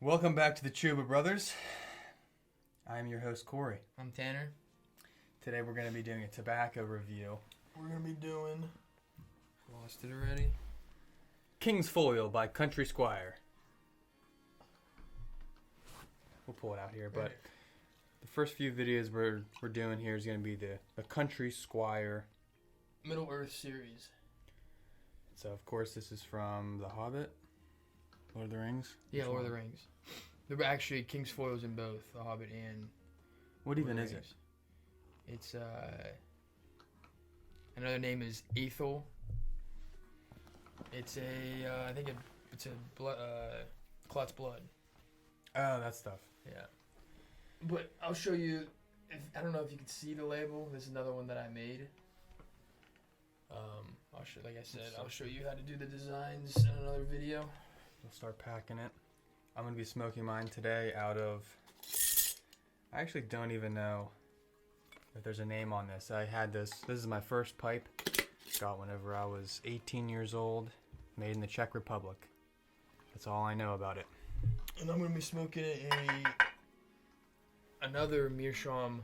Welcome back to the Chuba Brothers. I'm your host, Corey. I'm Tanner. Today we're going to be doing a tobacco review. We're going to be doing... Lost it already? Kingsfoil by Country Squire. We'll pull it out here, but the first few videos we're doing here is going to be the Country Squire Middle Earth series. So, of course, this is from The Hobbit, Lord of the Rings. Yeah, Lord of the Rings. There were actually Kingsfoils in both The Hobbit and What even is it? It's, another name is Ethel. It's I think it's a blood, clot's blood. Oh, that stuff. Yeah. But I'll show you, I don't know if you can see the label. This is another one that I made. Like I said, I'll show you how to do the designs in another video. We'll start packing it. I'm going to be smoking mine today out of... I actually don't even know if there's a name on this. I had this. This is my first pipe. Got whenever I was 18 years old. Made in the Czech Republic. That's all I know about it. And I'm going to be smoking it in another Meerschaum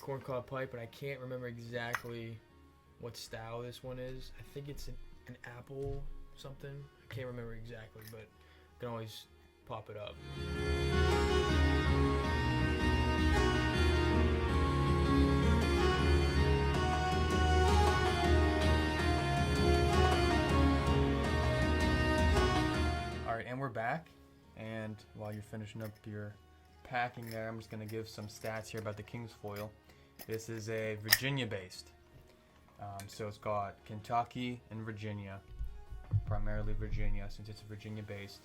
corncob pipe, but I can't remember exactly what style this one is. I think it's an apple something. I can't remember exactly, but I can always pop it up. Alright, and we're back. And while you're finishing up your packing there, I'm just going to give some stats here about the Kingsfoil. This is a Virginia-based. So it's got Kentucky and Virginia. Primarily Virginia, since it's Virginia-based.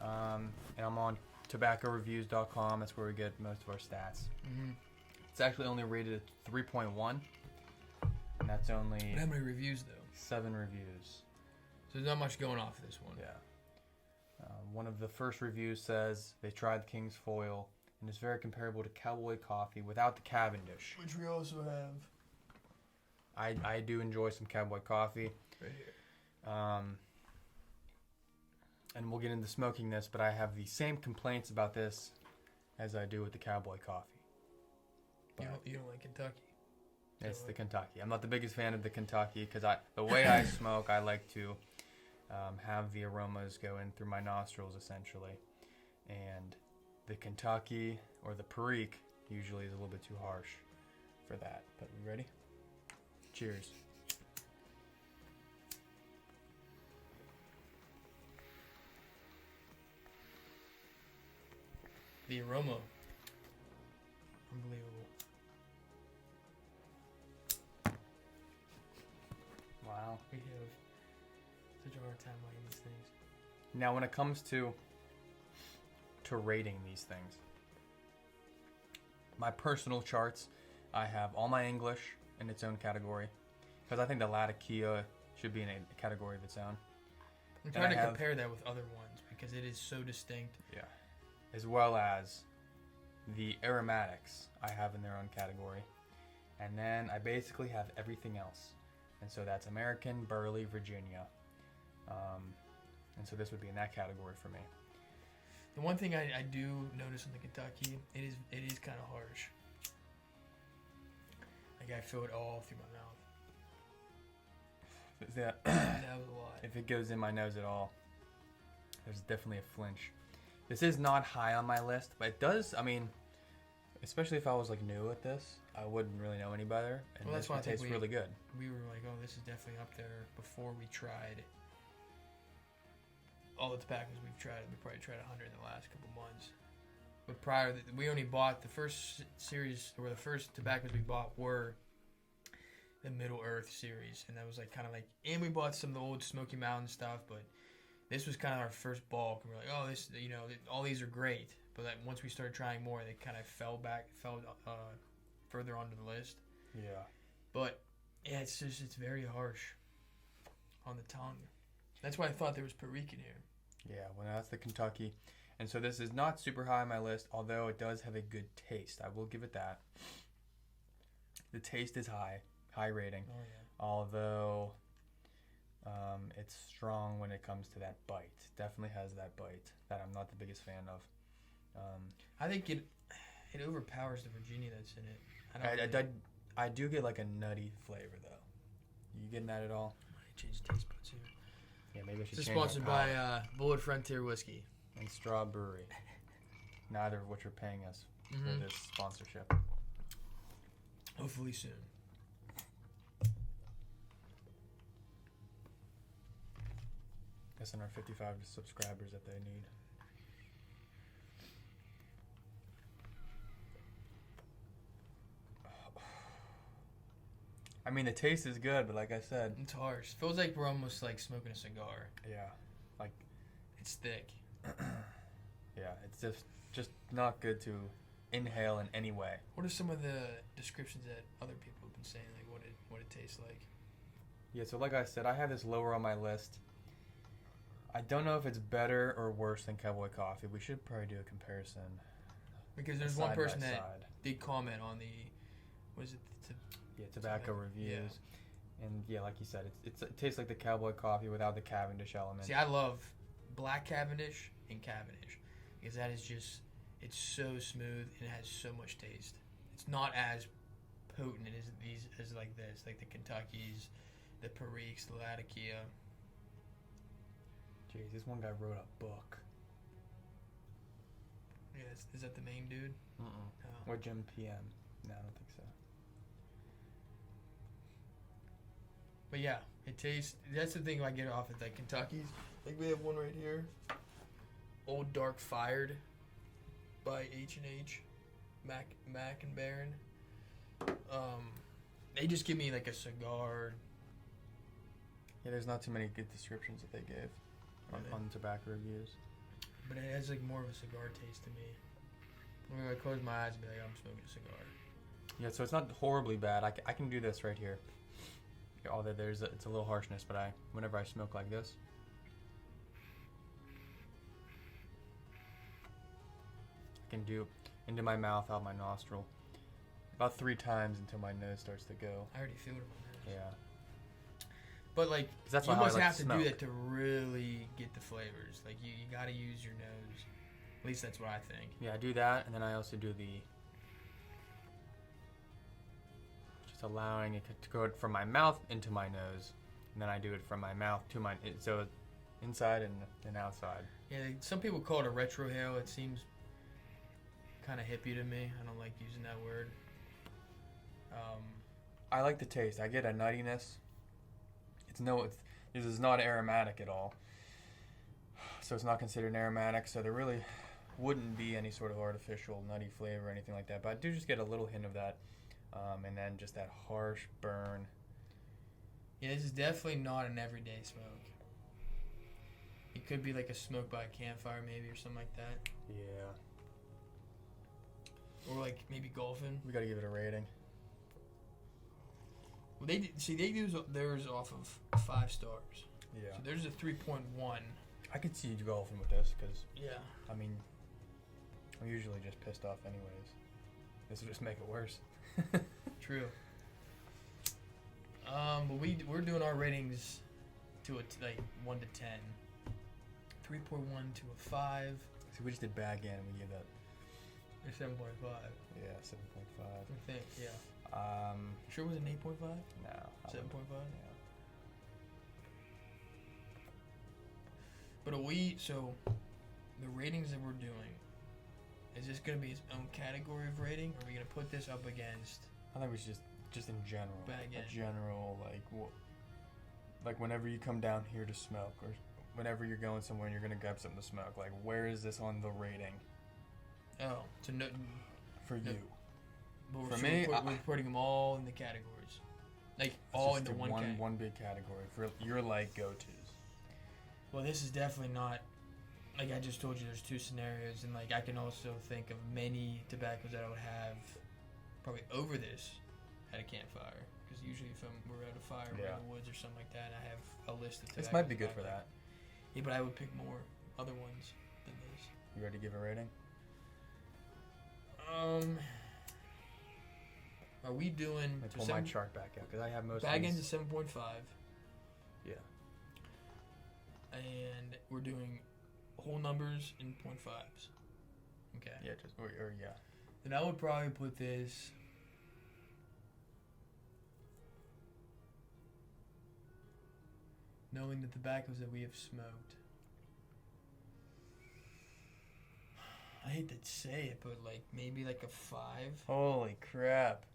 And I'm on tobaccoreviews.com. That's where we get most of our stats. Mm-hmm. It's actually only rated at 3.1. And that's only... But how many reviews, though? 7 reviews. So there's not much going off of this one. Yeah. One of the first reviews says they tried the Kingsfoil and it's very comparable to cowboy coffee without the Cavendish. Which we also have. I do enjoy some cowboy coffee. Right here. And we'll get into smoking this, but I have the same complaints about this as I do with the cowboy coffee. You don't like Kentucky? It's the Kentucky. I'm not the biggest fan of the Kentucky because the way I smoke, I like to have the aromas go in through my nostrils essentially. And the Kentucky or the Perique usually is a little bit too harsh for that. But we ready? Cheers. The aroma. Unbelievable. Wow. We have such a hard time liking these things. Now when it comes to rating these things, my personal charts, I have all my English in its own category because I think the Latakia should be in a category of its own. I'm trying to compare that with other ones because it is so distinct. Yeah. As well as the aromatics I have in their own category. And then I basically have everything else. And so that's American, Burley, Virginia. And so this would be in that category for me. The one thing I do notice in the Kentucky, it is kind of harsh. Like I feel it all through my mouth. That was a lot. If it goes in my nose at all, there's definitely a flinch. This is not high on my list, but it does, I mean, especially if I was like new at this, I wouldn't really know any better. And well, that's why it tastes really good. We were like, oh, this is definitely up there before we tried all the tobaccos we've tried. We probably tried 100 in the last couple months. But prior, we only bought the first series, or the first tobaccos we bought were the Middle Earth series. And that was like kind of like, and we bought some of the old Smoky Mountain stuff, but this was kind of our first bulk. And we're like, oh, this, you know, all these are great. But like once we started trying more, they kind of fell further onto the list. Yeah. But yeah, it's very harsh on the tongue. That's why I thought there was Perique in here. Yeah, well, that's the Kentucky. And so this is not super high on my list, although it does have a good taste. I will give it that. The taste is high rating. Oh, yeah. Although It's strong when it comes to that bite. Definitely has that bite that I'm not the biggest fan of. I think it overpowers the Virginia that's in it. I do get like a nutty flavor though. You getting that at all? I change taste buds here. Yeah, maybe I should This is change my sponsored palate. by Bullet Frontier Whiskey. And Strawberry. Neither of which are paying us for this sponsorship. Hopefully soon. Guessing our 55 subscribers that they need. I mean, the taste is good, but like I said, It's harsh. Feels like we're almost like smoking a cigar. yeah, like It's thick. yeah, it's just not good to inhale in any way. What are some of the descriptions that other people have been saying, like what it tastes like? Yeah, so like I said, I have this lower on my list. I don't know if it's better or worse than Cowboy Coffee. We should probably do a comparison. Because there's one side by person that side. did comment on the, what is it? Tobacco reviews. And yeah, like you said, it tastes like the Cowboy Coffee without the Cavendish element. See, I love Black Cavendish and Cavendish because that is just, it's so smooth and it has so much taste. It's not as potent as like this, like the Kentuckys, the Periques, the Latakia. Jeez, this one guy wrote a book. Yeah, is that the main dude? Mm-mm. Oh. Or Jim PM. No, I don't think so. But yeah, it tastes. That's the thing I get off at like Kentucky's. Like we have one right here. Old Dark Fired by H&H, Mac and Baron. They just give me like a cigar. Yeah, there's not too many good descriptions that they gave on tobacco reviews. But it has like more of a cigar taste to me. When I close my eyes and be like, I'm smoking a cigar. Yeah, so it's not horribly bad. I can do this right here. Although it's a little harshness, but whenever I smoke like this, I can do into my mouth, out my nostril, about 3 times until my nose starts to go. I already feel it in my nose. Yeah. But like, 'Cause that's you how I must like have to to do smoke. that to really get the flavors. Like you gotta use your nose. At least that's what I think. Yeah, I do that, and then I also do just allowing it to go from my mouth into my nose, and then I do it from my mouth to so inside and outside. Yeah, some people call it a retrohale. It seems kind of hippie to me. I don't like using that word. I like the taste. I get a nuttiness. This is not aromatic at all. So it's not considered an aromatic. So there really wouldn't be any sort of artificial nutty flavor or anything like that. But I do just get a little hint of that. And then just that harsh burn. Yeah, this is definitely not an everyday smoke. It could be like a smoke by a campfire maybe or something like that. Yeah. Or like maybe golfing. We got to give it a rating. Well, they do theirs off of 5 stars. Yeah. So there's a 3.1. I could see you golfing with this because, Yeah. I mean, I'm usually just pissed off anyways. This will just make it worse. True. But we're doing our ratings to like 1 to 10. 3.1 to a 5. See, we just did bad again. We gave that. Or 7.5. Yeah, 7.5. I think. Yeah. Sure it was an 8.5? No. 7.5? Yeah. But so the ratings that we're doing, is this going to be its own category of rating? Or are we going to put this up against? I think we should just in general. Bag in. A general, like whenever you come down here to smoke, or whenever you're going somewhere and you're going to grab something to smoke, like where is this on the rating Oh, so no. for you? But For me, we're putting them all in the categories. Like, all Just into one category. one big category for your like go-tos. Well, this is definitely not, like I just told you, there's 2 scenarios, and like I can also think of many tobaccos that I would have probably over this at a campfire. Because usually if we're at a fire or in the woods or something like that, I have a list of tobaccos. This might be good for like. that. Yeah, but I would pick more other ones than this. You ready to give a rating? Are we doing... Let me pull my chart back out because I have most bag of ends these. at 7.5. Yeah. and we're doing whole numbers in 0.5s. Okay. Yeah, or yeah. Then I would probably put this. Knowing the tobaccos that we have smoked. I hate to say it, but like maybe like a 5. Holy crap.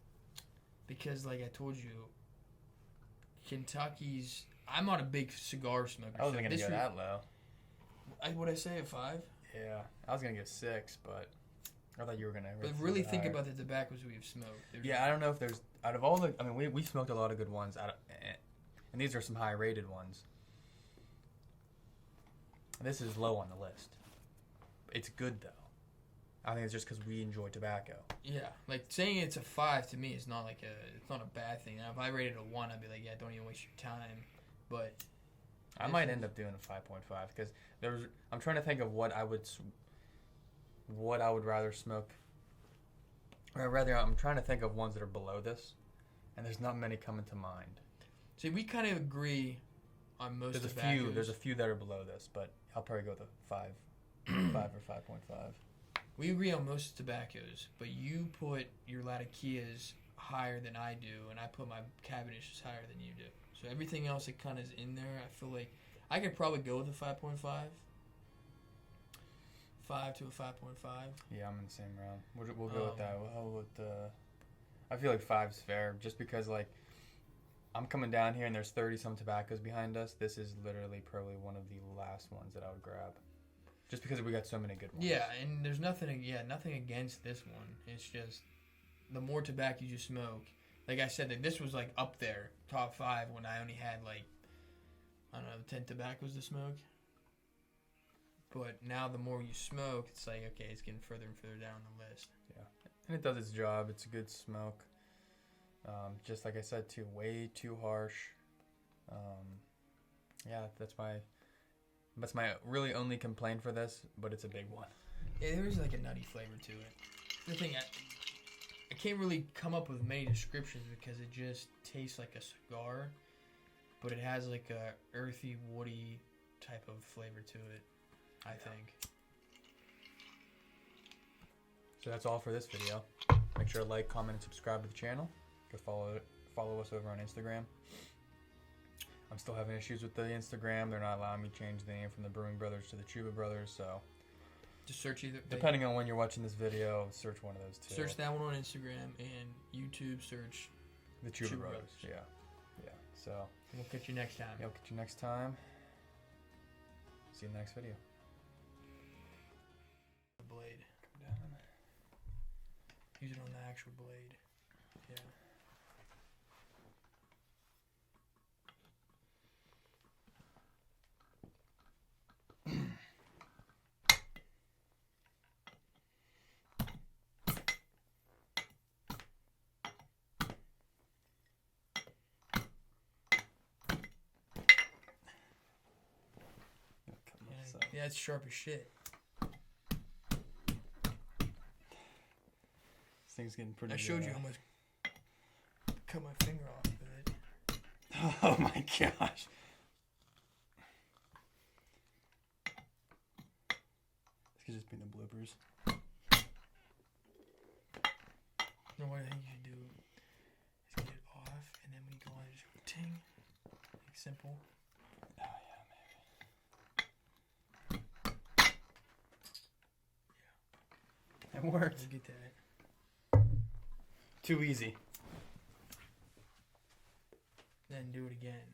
Because like I told you, Kentucky's. I'm not a big cigar smoker. I wasn't going to go that low. Would I say a 5? Yeah. I was going to go 6, but I thought you were going to. But really think about the tobaccos we've smoked. Yeah, I don't know if there's. Out of all the. I mean, we smoked a lot of good ones. And these are some high rated ones. This is low on the list. It's good, though. I think it's just because we enjoy tobacco. Yeah, like saying it's a 5 to me is not like it's not a bad thing. Now, if I rated a 1, I'd be like, yeah, don't even waste your time. But I might end up doing a 5.5 because I'm trying to think of what I would rather smoke. Or rather, I'm trying to think of ones that are below this, and there's not many coming to mind. See, we kind of agree on most. There's a few that are below this, but I'll probably go with a 5 or 5.5. We agree on most tobaccos, but you put your Latakias higher than I do, and I put my Cabinets higher than you do. So everything else that kind of is in there, I feel like I could probably go with a 5.5. 5 to a 5.5. Yeah, I'm in the same round. We'll go with that. We'll go with I feel like 5's fair, just because like I'm coming down here and there's 30-some tobaccos behind us. This is literally probably one of the last ones that I would grab. Just because we got so many good ones. Yeah, and there's nothing against this one. It's just the more tobacco you smoke. Like I said, that this was like up there, top 5, when I only had like, I don't know, 10 tobaccos to smoke. But now the more you smoke, it's like, okay, it's getting further and further down the list. Yeah, and it does its job. It's a good smoke. Just like I said, way too harsh. Yeah, that's my really only complaint for this, but it's a big one. Yeah, there's like a nutty flavor to it. The thing, I can't really come up with many descriptions because it just tastes like a cigar, but it has like a earthy, woody type of flavor to it, I think. So that's all for this video. Make sure to like, comment, and subscribe to the channel. Go follow us over on Instagram. I'm still having issues with the Instagram. They're not allowing me to change the name from the Brewing Brothers to the Chuba Brothers, so just search either. Depending on when you're watching this video, search one of those two. Search that one on Instagram, and YouTube search the Chuba Brothers. Yeah. So we'll catch you next time. Yeah, we'll catch you next time. See you in the next video. The blade. Come down. Use it on the actual blade. Yeah. Yeah, it's sharp as shit. This thing's getting pretty. I showed you almost cut my finger off with it. Oh my gosh. This could just be the bloopers. No, what I think you should do is get it off, and then we go on and just go ting. Like simple. Oh yeah, maybe. Yeah. It worked. We'll get that. Too easy. Then do it again.